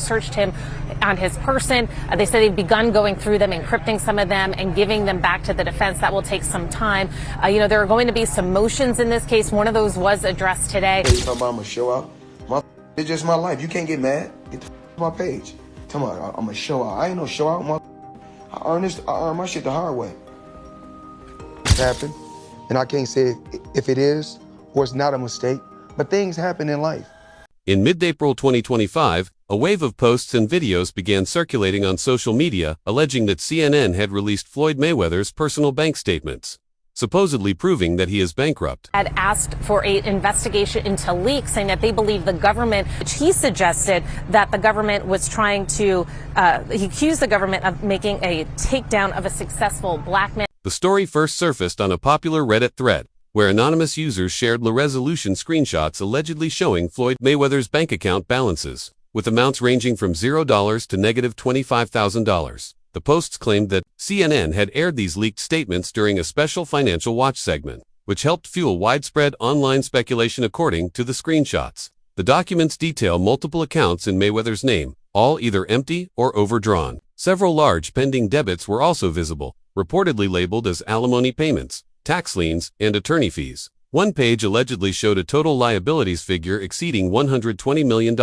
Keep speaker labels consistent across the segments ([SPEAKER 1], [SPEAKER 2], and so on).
[SPEAKER 1] searched him on his person. They said they've begun going through them, encrypting some of them, and giving them back to the defense. That will take some time. There are going to be some motions in this case. One of those was addressed today.
[SPEAKER 2] You talking about I'm gonna show out? It's just my life. You can't get mad. Get the off my page. Tell me I'm gonna show out. I ain't no show out. I earn my shit the hard way. It's happened, and I can't say if it is or it's not a mistake, but things happen in life.
[SPEAKER 3] In mid-April 2025, a wave of posts and videos began circulating on social media alleging that CNN had released Floyd Mayweather's personal bank statements, supposedly proving that he is bankrupt.
[SPEAKER 1] Had asked for an investigation into leaks, saying that they believe the government, which he suggested that the government was trying to, he accused the government of making a takedown of a successful black man.
[SPEAKER 3] The story first surfaced on a popular Reddit thread, where anonymous users shared low-resolution screenshots allegedly showing Floyd Mayweather's bank account balances, with amounts ranging from $0 to negative $25,000. The posts claimed that CNN had aired these leaked statements during a special Financial Watch segment, which helped fuel widespread online speculation according to the screenshots. The documents detail multiple accounts in Mayweather's name, all either empty or overdrawn. Several large pending debits were also visible, reportedly labeled as alimony payments, tax liens, and attorney fees. One page allegedly showed a total liabilities figure exceeding $120 million,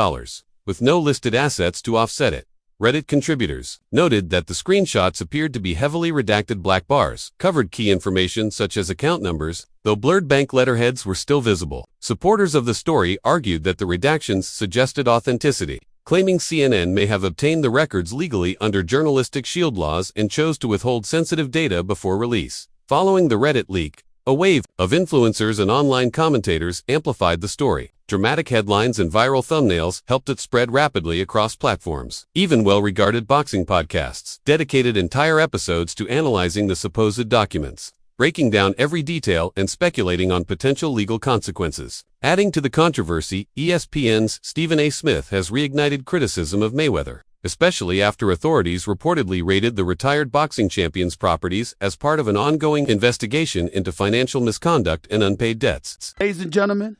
[SPEAKER 3] with no listed assets to offset it. Reddit contributors noted that the screenshots appeared to be heavily redacted black bars, covered key information such as account numbers, though blurred bank letterheads were still visible. Supporters of the story argued that the redactions suggested authenticity, claiming CNN may have obtained the records legally under journalistic shield laws and chose to withhold sensitive data before release. Following the Reddit leak, a wave of influencers and online commentators amplified the story. Dramatic headlines and viral thumbnails helped it spread rapidly across platforms. Even well-regarded boxing podcasts dedicated entire episodes to analyzing the supposed documents, breaking down every detail and speculating on potential legal consequences. Adding to the controversy, ESPN's Stephen A. Smith has reignited criticism of Mayweather, especially after authorities reportedly raided the retired boxing champion's properties as part of an ongoing investigation into financial misconduct and unpaid debts.
[SPEAKER 4] Ladies and gentlemen,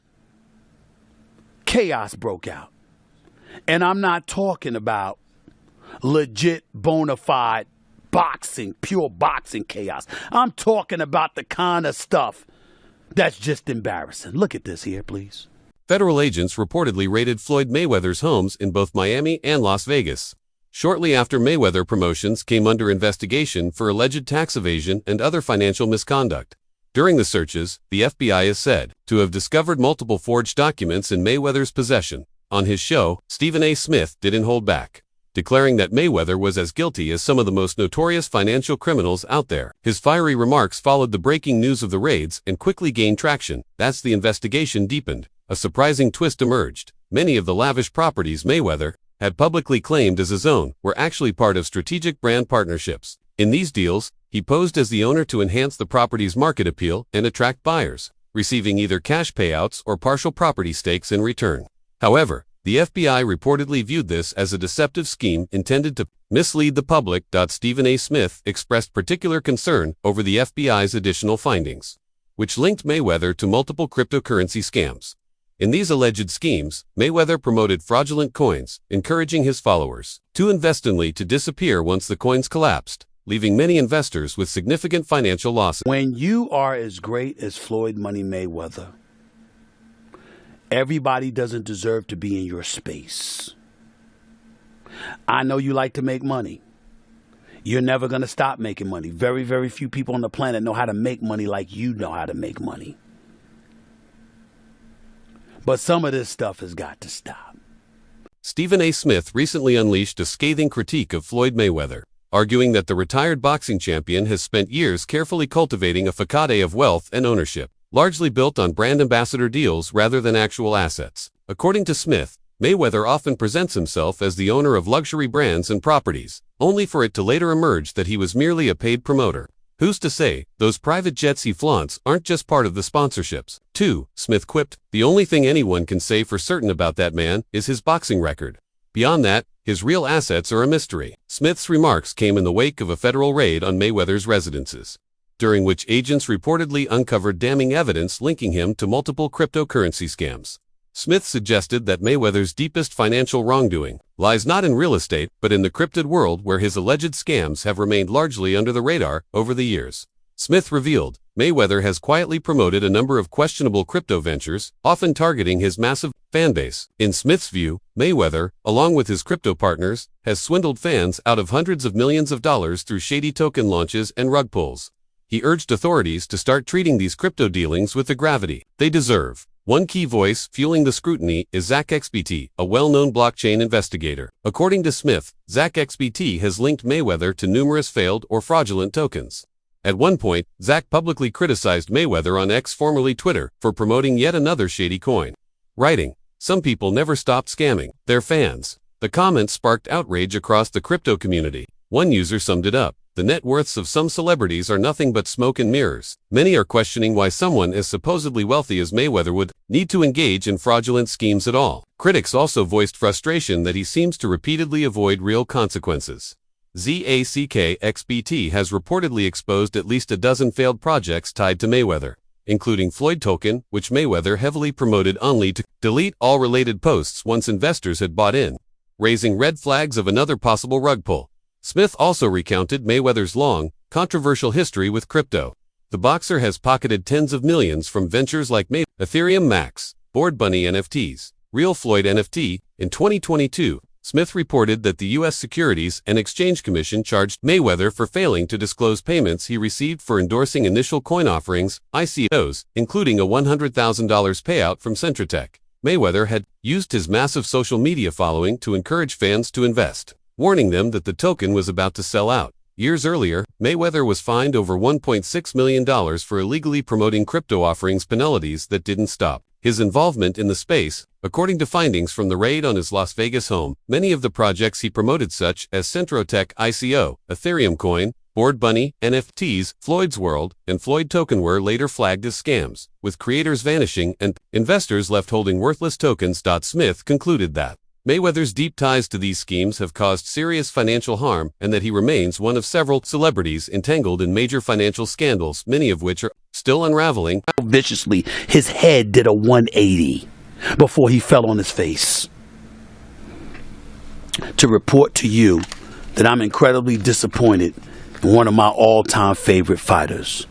[SPEAKER 4] chaos broke out. And I'm not talking about legit, bona fide boxing, pure boxing chaos. I'm talking about the kind of stuff that's just embarrassing. Look at this here, please.
[SPEAKER 3] Federal agents reportedly raided Floyd Mayweather's homes in both Miami and Las Vegas. Shortly after Mayweather Promotions came under investigation for alleged tax evasion and other financial misconduct. During the searches, the FBI is said to have discovered multiple forged documents in Mayweather's possession. On his show, Stephen A. Smith didn't hold back, declaring that Mayweather was as guilty as some of the most notorious financial criminals out there. His fiery remarks followed the breaking news of the raids and quickly gained traction. As the investigation deepened, a surprising twist emerged. Many of the lavish properties Mayweather had publicly claimed as his own were actually part of strategic brand partnerships. In these deals, he posed as the owner to enhance the property's market appeal and attract buyers, receiving either cash payouts or partial property stakes in return. However, the FBI reportedly viewed this as a deceptive scheme intended to mislead the public. Stephen A. Smith expressed particular concern over the FBI's additional findings, which linked Mayweather to multiple cryptocurrency scams. In these alleged schemes, Mayweather promoted fraudulent coins, encouraging his followers to invest only to disappear once the coins collapsed, leaving many investors with significant financial losses.
[SPEAKER 4] When you are as great as Floyd Money Mayweather, everybody doesn't deserve to be in your space. I know you like to make money. You're never going to stop making money. Very, very few people on the planet know how to make money like you know how to make money. But some of this stuff has got to stop.
[SPEAKER 3] Stephen A. Smith recently unleashed a scathing critique of Floyd Mayweather, arguing that the retired boxing champion has spent years carefully cultivating a facade of wealth and ownership, largely built on brand ambassador deals rather than actual assets. According to Smith, Mayweather often presents himself as the owner of luxury brands and properties, only for it to later emerge that he was merely a paid promoter. Who's to say those private jets he flaunts aren't just part of the sponsorships? 2. Smith quipped, "The only thing anyone can say for certain about that man is his boxing record. Beyond that, his real assets are a mystery." Smith's remarks came in the wake of a federal raid on Mayweather's residences, during which agents reportedly uncovered damning evidence linking him to multiple cryptocurrency scams. Smith suggested that Mayweather's deepest financial wrongdoing lies not in real estate, but in the cryptid world where his alleged scams have remained largely under the radar over the years. Smith revealed, Mayweather has quietly promoted a number of questionable crypto ventures, often targeting his massive fan base. In Smith's view, Mayweather, along with his crypto partners, has swindled fans out of hundreds of millions of dollars through shady token launches and rug pulls. He urged authorities to start treating these crypto dealings with the gravity they deserve. One key voice fueling the scrutiny is Zach XBT, a well-known blockchain investigator. According to Smith, Zach XBT has linked Mayweather to numerous failed or fraudulent tokens. At one point, Zach publicly criticized Mayweather on X, formerly Twitter, for promoting yet another shady coin. Writing, "Some people never stopped scamming their fans." The comments sparked outrage across the crypto community. One user summed it up, "The net worths of some celebrities are nothing but smoke and mirrors." Many are questioning why someone as supposedly wealthy as Mayweather would need to engage in fraudulent schemes at all. Critics also voiced frustration that he seems to repeatedly avoid real consequences. ZACKXBT has reportedly exposed at least a dozen failed projects tied to Mayweather, including Floyd Token, which Mayweather heavily promoted only to delete all related posts once investors had bought in, raising red flags of another possible rug pull. Smith also recounted Mayweather's long, controversial history with crypto. The boxer has pocketed tens of millions from ventures like Ethereum Max, Bored Bunny NFTs, Real Floyd NFT. In 2022, Smith reported that the U.S. Securities and Exchange Commission charged Mayweather for failing to disclose payments he received for endorsing initial coin offerings, ICOs, including a $100,000 payout from Centratech. Mayweather had used his massive social media following to encourage fans to invest, warning them that the token was about to sell out. Years earlier, Mayweather was fined over $1.6 million for illegally promoting crypto offerings penalties that didn't stop his involvement in the space. According to findings from the raid on his Las Vegas home, many of the projects he promoted, such as Centrotech ICO, Ethereum Coin, Bored Bunny, NFTs, Floyd's World, and Floyd Token, were later flagged as scams, with creators vanishing and investors left holding worthless tokens. Smith concluded that Mayweather's deep ties to these schemes have caused serious financial harm and that he remains one of several celebrities entangled in major financial scandals, many of which are still unraveling.
[SPEAKER 4] Viciously, his head did a 180 before he fell on his face. To report to you that I'm incredibly disappointed in one of my all-time favorite fighters.